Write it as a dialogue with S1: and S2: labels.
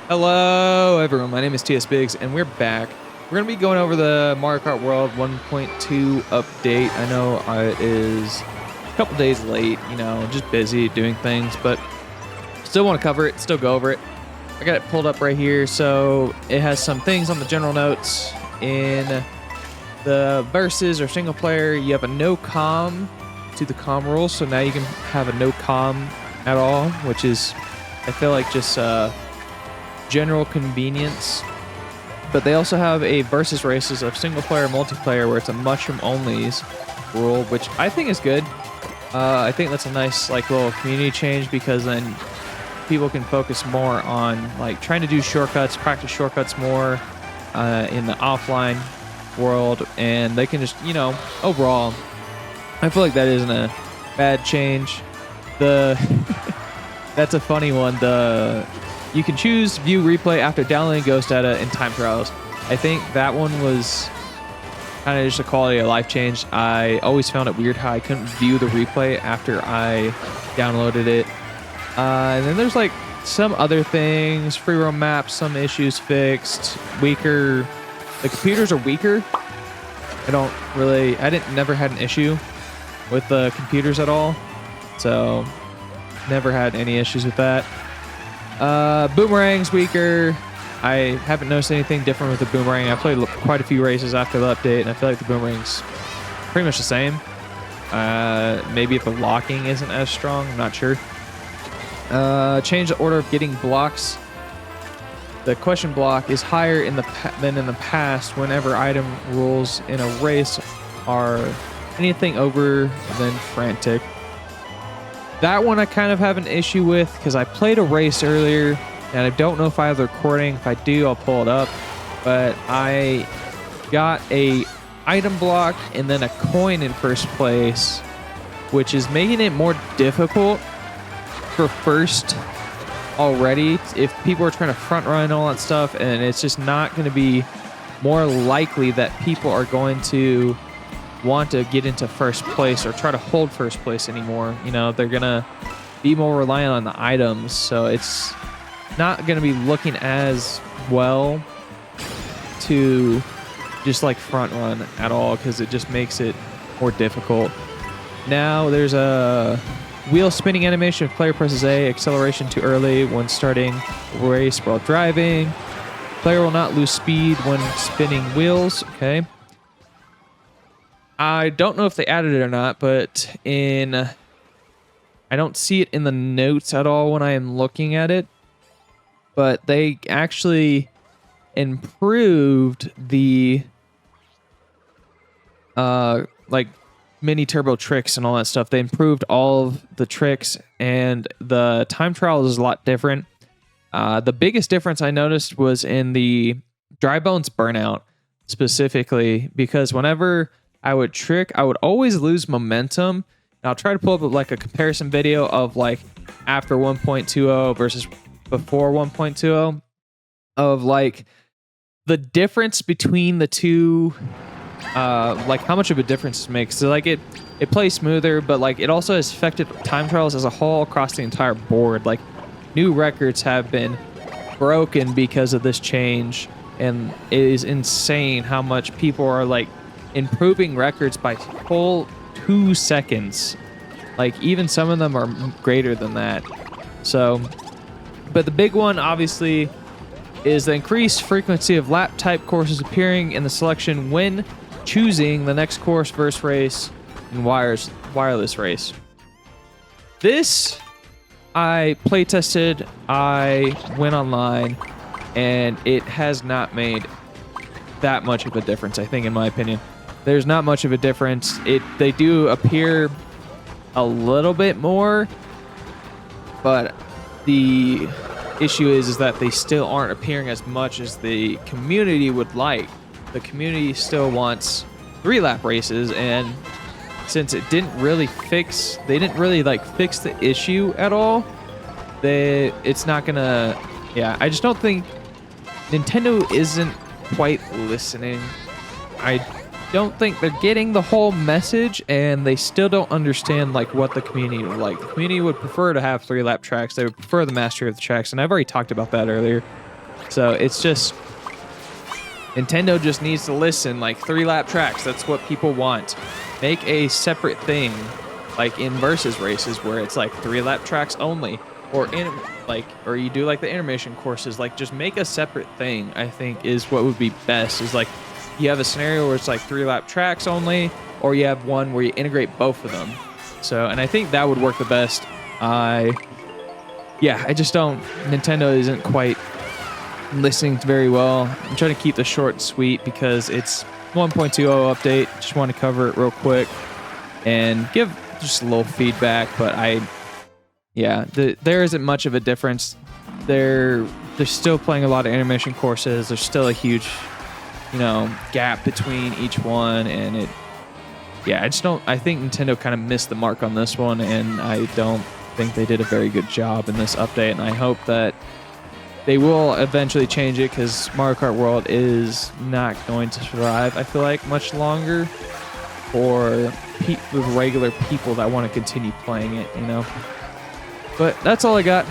S1: Hello, everyone. My name is TS Biggs, and we're back. We're going to be going over the Mario Kart World 1.2 update. I know it is a couple days late, just busy doing things, but still want to cover it, still go over it. I got it pulled up right here, so it has some things on the general notes. In the versus or single player, you have a no comm to the comm rules, so now you can have a no comm at all, which is, I feel like, just general convenience. But they also have a versus races of single player multiplayer where it's a mushroom onlys rule, which I think is good. I think that's a nice little community change, because then people can focus more on trying to do shortcuts, practice shortcuts more in the offline world, and they can just overall I feel like that isn't a bad change. That's a funny one. You can choose view replay after downloading Ghost Data in time trials. I think that one was kind of just a quality of life change. I always found it weird how I couldn't view the replay after I downloaded it. And then there's some other things, free roam maps, some issues fixed, weaker. The computers are weaker. Never had an issue with the computers at all. So never had any issues with that. Boomerang's weaker. I haven't noticed anything different with the boomerang. I played quite a few races after the update, and I feel like the boomerang's pretty much the same. Maybe if the locking isn't as strong, I'm not sure. Change the order of getting blocks. The question block is higher than in the past whenever item rules in a race are anything over than frantic. That one I kind of have an issue with, because I played a race earlier, and I don't know if I have the recording. If I do, I'll pull it up. But I got a item block and then a coin in first place, which is making it more difficult for first already. If people are trying to front run all that stuff, and it's just not going to be more likely that people are going to want to get into first place or try to hold first place anymore. They're gonna be more reliant on the items, so it's not gonna be looking as well to just front run at all, because it just makes it more difficult. Now there's a wheel spinning animation. If player presses A, acceleration too early when starting race while driving. Player will not lose speed when spinning wheels. Okay. I don't know if they added it or not, but I don't see it in the notes at all when I am looking at it. But they actually improved the mini turbo tricks and all that stuff. They improved all of the tricks, and the time trial is a lot different. The biggest difference I noticed was in the dry bones burnout specifically, because whenever I would trick, I would always lose momentum. And I'll try to pull up a comparison video of after 1.20 versus before 1.20 of the difference between the two, how much of a difference it makes. So it plays smoother, but it also has affected time trials as a whole across the entire board. New records have been broken because of this change, and it is insane how much people are improving records by full 2 seconds. Even some of them are greater than that. So, but the big one obviously is the increased frequency of lap type courses appearing in the selection when choosing the next course versus race and wireless race. This I play tested, I went online, and it has not made that much of a difference, I think, in my opinion. There's not much of a difference. They do appear a little bit more, but the issue is that they still aren't appearing as much as the community would like. The community still wants 3-lap races, and since it didn't really fix the issue at all, it's not gonna. Yeah, I just don't think Nintendo isn't quite listening. I don't think they're getting the whole message, and they still don't understand what the community would like. The community would prefer to have 3-lap tracks. They would prefer the mastery of the tracks, and I've already talked about that earlier. So it's just Nintendo just needs to listen. Like 3-lap tracks, that's what people want. Make a separate thing, like in versus races, where it's like 3-lap tracks only, or or you do like the intermission courses. Like just make a separate thing. I think is what would be best. Is like you have a scenario where it's like 3-lap tracks only, or you have one where you integrate both of them. So, and I think that would work the best. I just don't. Nintendo isn't quite listening very well. I'm trying to keep this short and sweet because it's 1.20 update. Just want to cover it real quick and give just a little feedback. But there isn't much of a difference. They're still playing a lot of intermission courses. There's still a huge, gap between each one, and I think Nintendo kind of missed the mark on this one, and I don't think they did a very good job in this update, and I hope that they will eventually change it, because Mario Kart World is not going to survive, I feel like, much longer for the regular people that want to continue playing it, But that's all I got.